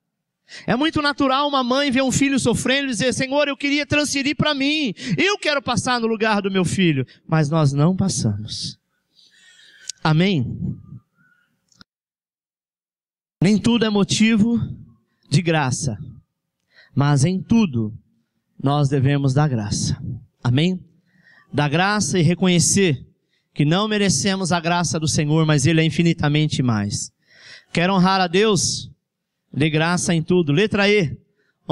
É muito natural uma mãe ver um filho sofrendo e dizer, Senhor, eu queria transferir para mim, eu quero passar no lugar do meu filho, mas nós não passamos. Amém? Nem tudo é motivo de graça, mas em tudo nós devemos dar graça. Amém? Dar graça e reconhecer que não merecemos a graça do Senhor, mas Ele é infinitamente mais. Quer honrar a Deus? Dê graça em tudo. Letra E.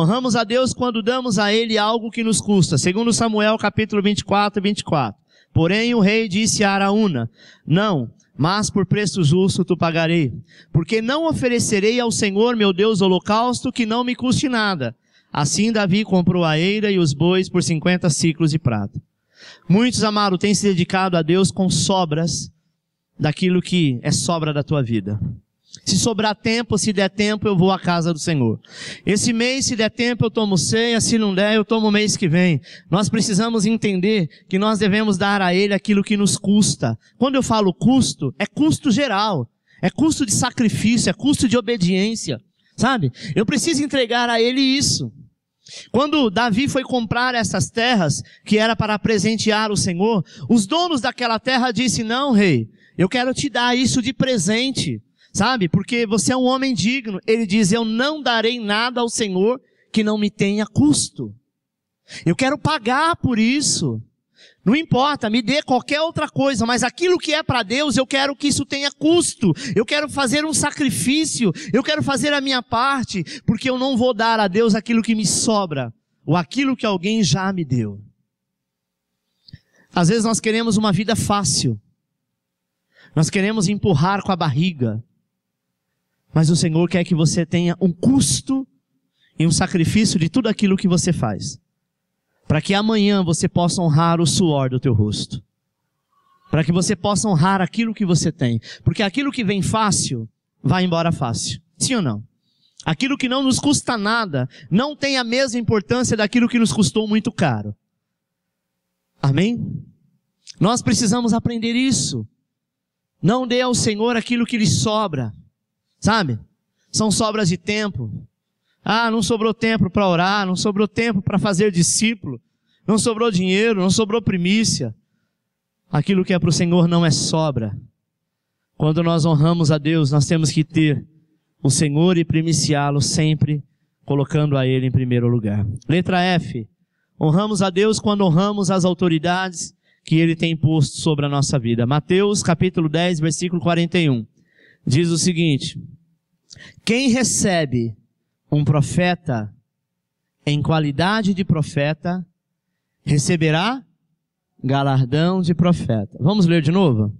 Honramos a Deus quando damos a Ele algo que nos custa. Segundo Samuel, capítulo 24. Porém, o rei disse a Araúna: não, mas por preço justo tu pagarei, porque não oferecerei ao Senhor meu Deus holocausto que não me custe nada. Assim Davi comprou a eira e os bois por 50 siclos de prata. Muitos, amado, têm se dedicado a Deus com sobras daquilo que é sobra da tua vida. Se sobrar tempo, se der tempo, eu vou à casa do Senhor. Esse mês, se der tempo, eu tomo ceia. Se não der, eu tomo o mês que vem. Nós precisamos entender que nós devemos dar a Ele aquilo que nos custa. Quando eu falo custo, é custo geral. É custo de sacrifício, é custo de obediência. Sabe? Eu preciso entregar a Ele isso. Quando Davi foi comprar essas terras, que era para presentear o Senhor, os donos daquela terra disseram: não, rei, eu quero te dar isso de presente. Sabe? Porque você é um homem digno. Ele diz: eu não darei nada ao Senhor que não me tenha custo. Eu quero pagar por isso. Não importa, me dê qualquer outra coisa, mas aquilo que é para Deus, eu quero que isso tenha custo. Eu quero fazer um sacrifício. Eu quero fazer a minha parte, porque eu não vou dar a Deus aquilo que me sobra, ou aquilo que alguém já me deu. Às vezes nós queremos uma vida fácil. Nós queremos empurrar com a barriga. Mas o Senhor quer que você tenha um custo e um sacrifício de tudo aquilo que você faz. Para que amanhã você possa honrar o suor do teu rosto. Para que você possa honrar aquilo que você tem. Porque aquilo que vem fácil, vai embora fácil. Sim ou não? Aquilo que não nos custa nada, não tem a mesma importância daquilo que nos custou muito caro. Amém? Nós precisamos aprender isso. Não dê ao Senhor aquilo que lhe sobra. Sabe? São sobras de tempo. Ah, não sobrou tempo para orar, não sobrou tempo para fazer discípulo, não sobrou dinheiro, não sobrou primícia. Aquilo que é para o Senhor não é sobra. Quando nós honramos a Deus, nós temos que ter o Senhor e primiciá-lo sempre, colocando a Ele em primeiro lugar. Letra F. Honramos a Deus quando honramos as autoridades que Ele tem posto sobre a nossa vida. Mateus capítulo 10, versículo 41. Diz o seguinte: quem recebe um profeta em qualidade de profeta, receberá galardão de profeta. Vamos ler de novo?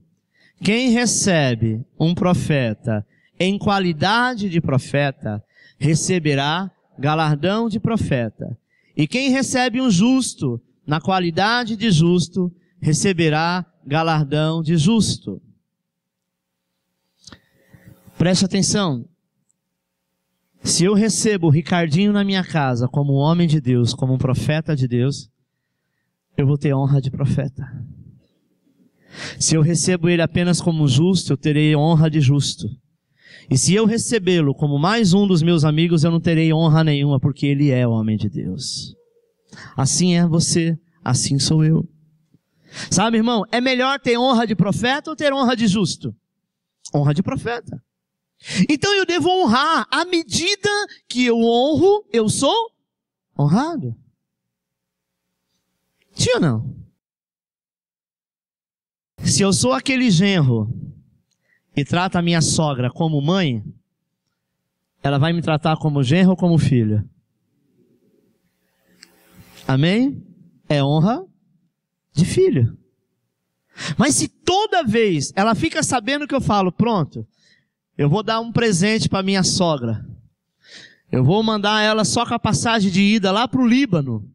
Quem recebe um profeta em qualidade de profeta, receberá galardão de profeta. E quem recebe um justo na qualidade de justo, receberá galardão de justo. Preste atenção. Se eu recebo o Ricardinho na minha casa como um homem de Deus, como um profeta de Deus, eu vou ter honra de profeta. Se eu recebo ele apenas como justo, eu terei honra de justo. E se eu recebê-lo como mais um dos meus amigos, eu não terei honra nenhuma, porque ele é homem de Deus. Assim é você, assim sou eu. Sabe, irmão, é melhor ter honra de profeta ou ter honra de justo? Honra de profeta. Então eu devo honrar. À medida que eu honro, eu sou honrado. Sim ou não? Se eu sou aquele genro e trato a minha sogra como mãe, ela vai me tratar como genro ou como filha? Amém? É honra de filho. Mas se toda vez ela fica sabendo que eu falo: pronto, eu vou dar um presente para minha sogra, eu vou mandar ela só com a passagem de ida lá para o Líbano,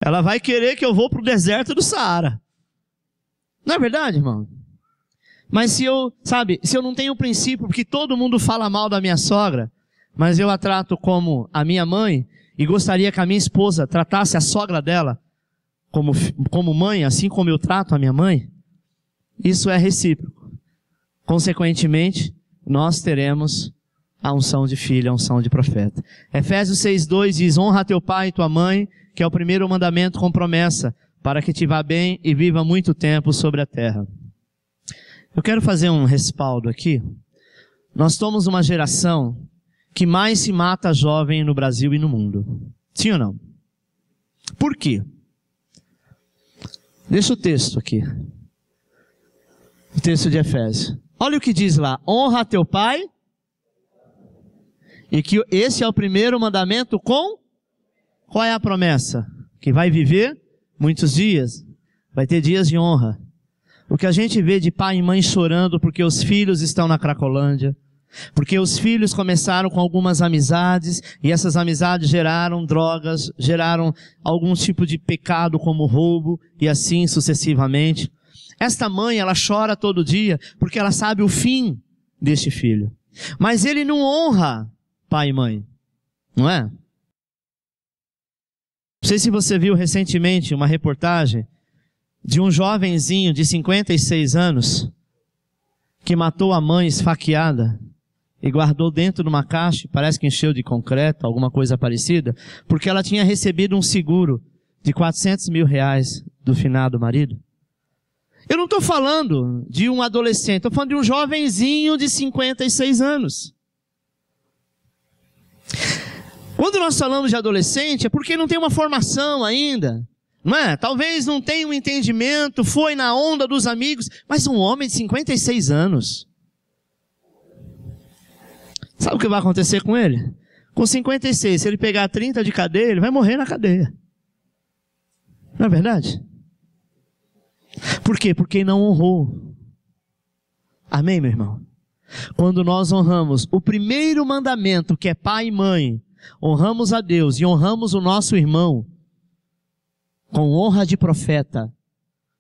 ela vai querer que eu vou para o deserto do Saara. Não é verdade, irmão? Mas se eu não tenho o princípio, porque todo mundo fala mal da minha sogra, mas eu a trato como a minha mãe, e gostaria que a minha esposa tratasse a sogra dela como mãe, assim como eu trato a minha mãe, isso é recíproco. Consequentemente, nós teremos a unção de filho, a unção de profeta. Efésios 6:2 diz: honra teu pai e tua mãe, que é o primeiro mandamento com promessa, para que te vá bem e viva muito tempo sobre a terra. Eu quero fazer um respaldo aqui. Nós somos uma geração que mais se mata jovem no Brasil e no mundo. Sim ou não? Por quê? Deixa o texto aqui. O texto de Efésios. Olha o que diz lá: honra teu pai E que esse é o primeiro mandamento com... Qual é a promessa? Que vai viver muitos dias. Vai ter dias de honra. O que a gente vê de pai e mãe chorando porque os filhos estão na Cracolândia, porque os filhos começaram com algumas amizades, e essas amizades geraram drogas, geraram algum tipo de pecado como roubo, e assim sucessivamente. Esta mãe, ela chora todo dia, porque ela sabe o fim deste filho. Mas ele não honra pai e mãe, não é? Não sei se você viu recentemente uma reportagem de um jovenzinho de 56 anos que matou a mãe esfaqueada e guardou dentro de uma caixa, parece que encheu de concreto, alguma coisa parecida, porque ela tinha recebido um seguro de 400 mil reais do finado marido. Eu não estou falando de um adolescente, estou falando de um jovenzinho de 56 anos. Quando nós falamos de adolescente, é porque não tem uma formação ainda, não é? Talvez não tenha um entendimento, foi na onda dos amigos, mas um homem de 56 anos. Sabe o que vai acontecer com ele? Com 56, se ele pegar 30 de cadeia, ele vai morrer na cadeia. Não é verdade? Por quê? Porque não honrou. Amém, meu irmão? Quando nós honramos o primeiro mandamento, que é pai e mãe, honramos a Deus e honramos o nosso irmão, com honra de profeta,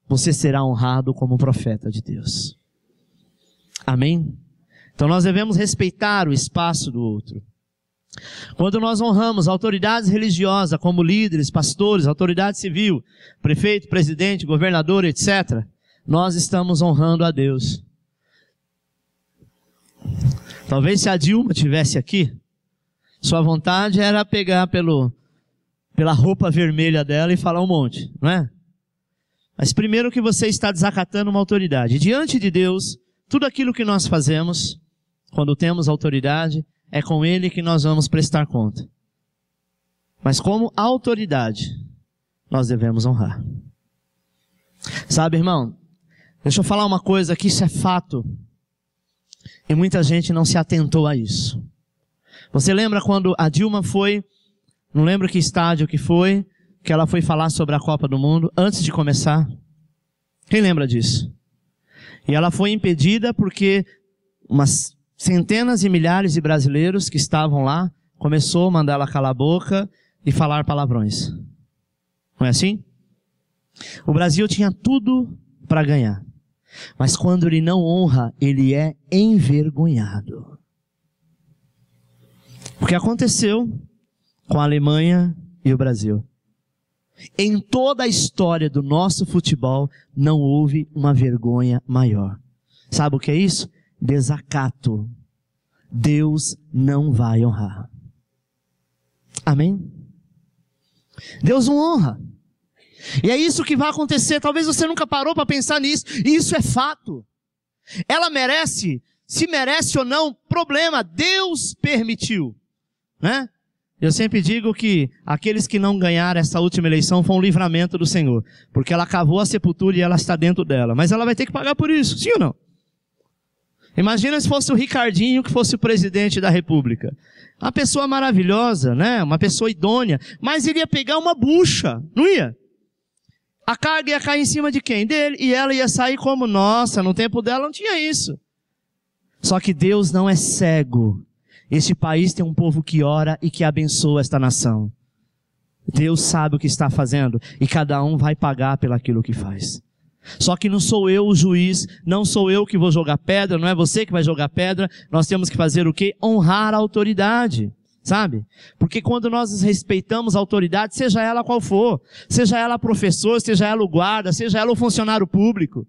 você será honrado como profeta de Deus. Amém? Então nós devemos respeitar o espaço do outro. Quando nós honramos autoridades religiosas como líderes, pastores, autoridade civil, prefeito, presidente, governador, etc., nós estamos honrando a Deus. Talvez se a Dilma estivesse aqui, sua vontade era pegar pela roupa vermelha dela e falar um monte, não é? Mas primeiro que você está desacatando uma autoridade. Diante de Deus, tudo aquilo que nós fazemos, quando temos autoridade, é com Ele que nós vamos prestar conta. Mas como autoridade, nós devemos honrar. Sabe, irmão, deixa eu falar uma coisa que isso é fato. E muita gente não se atentou a isso. Você lembra quando a Dilma foi, não lembro que estádio que foi, que ela foi falar sobre a Copa do Mundo, antes de começar? Quem lembra disso? E ela foi impedida porque umas centenas e milhares de brasileiros que estavam lá começou a mandar ela calar a boca e falar palavrões. Não é assim? O Brasil tinha tudo para ganhar. Mas quando ele não honra, ele é envergonhado. O que aconteceu com a Alemanha e o Brasil? Em toda a história do nosso futebol, não houve uma vergonha maior. Sabe o que é isso? Desacato. Deus não vai honrar. Amém? Deus não honra. E é isso que vai acontecer. Talvez você nunca parou para pensar nisso. E isso é fato. Ela merece, se merece ou não, problema. Deus permitiu. Né? Eu sempre digo que aqueles que não ganharam essa última eleição foi um livramento do Senhor. Porque ela cavou a sepultura e ela está dentro dela. Mas ela vai ter que pagar por isso. Sim ou não? Imagina se fosse o Ricardinho que fosse o presidente da República. Uma pessoa maravilhosa, né? Uma pessoa idônea. Mas ele ia pegar uma bucha, não ia? A carga ia cair em cima de quem? Dele. E ela ia sair como, nossa, no tempo dela não tinha isso. Só que Deus não é cego. Este país tem um povo que ora e que abençoa esta nação. Deus sabe o que está fazendo e cada um vai pagar pelaquilo que faz. Só que não sou eu o juiz, não sou eu que vou jogar pedra, não é você que vai jogar pedra. Nós temos que fazer o quê? Honrar a autoridade, sabe? Porque quando nós respeitamos a autoridade, seja ela qual for, seja ela professor, seja ela o guarda, seja ela o funcionário público,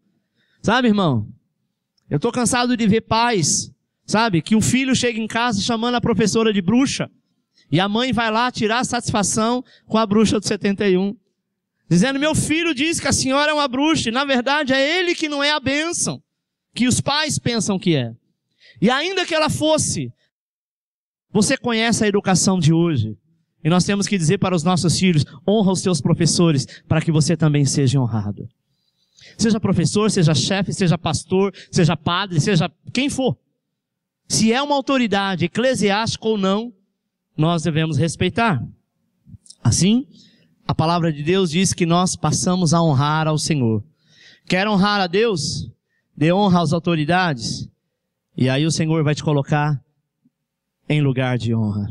sabe, irmão? Eu estou cansado de ver pais, sabe, que o filho chega em casa chamando a professora de bruxa, e a mãe vai lá tirar satisfação com a bruxa do 71. Dizendo, meu filho diz que a senhora é uma bruxa, e na verdade é ele que não é a bênção, que os pais pensam que é. E ainda que ela fosse, você conhece a educação de hoje, e nós temos que dizer para os nossos filhos, honra os seus professores, para que você também seja honrado. Seja professor, seja chefe, seja pastor, seja padre, seja quem for. se é uma autoridade eclesiástica ou não, nós devemos respeitar. Assim, a palavra de Deus diz que nós passamos a honrar ao Senhor. Quer honrar a Deus? Dê honra às autoridades. E aí o Senhor vai te colocar em lugar de honra.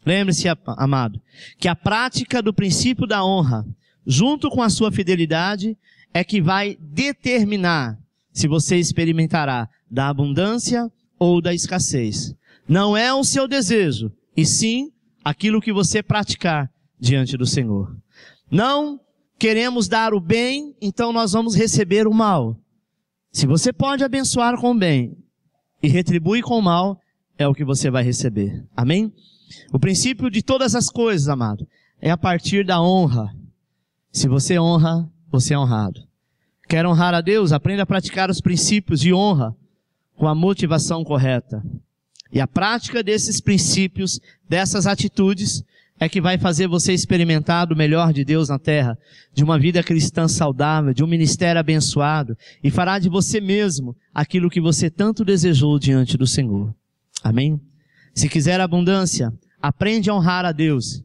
Lembre-se, amado, que a prática do princípio da honra, junto com a sua fidelidade, é que vai determinar se você experimentará da abundância ou da escassez. Não é o seu desejo, e sim aquilo que você praticar diante do Senhor. Não queremos dar o bem, então nós vamos receber o mal. Se você pode abençoar com o bem e retribuir com o mal, é o que você vai receber. Amém? O princípio de todas as coisas, amado, é a partir da honra. Se você honra, você é honrado. Quer honrar a Deus? Aprenda a praticar os princípios de honra com a motivação correta. E a prática desses princípios, dessas atitudes, é que vai fazer você experimentar do melhor de Deus na terra, de uma vida cristã saudável, de um ministério abençoado, e fará de você mesmo aquilo que você tanto desejou diante do Senhor. Amém? Se quiser abundância, aprende a honrar a Deus,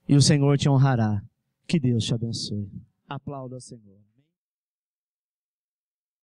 e o Senhor te honrará. Que Deus te abençoe. Aplauda ao Senhor.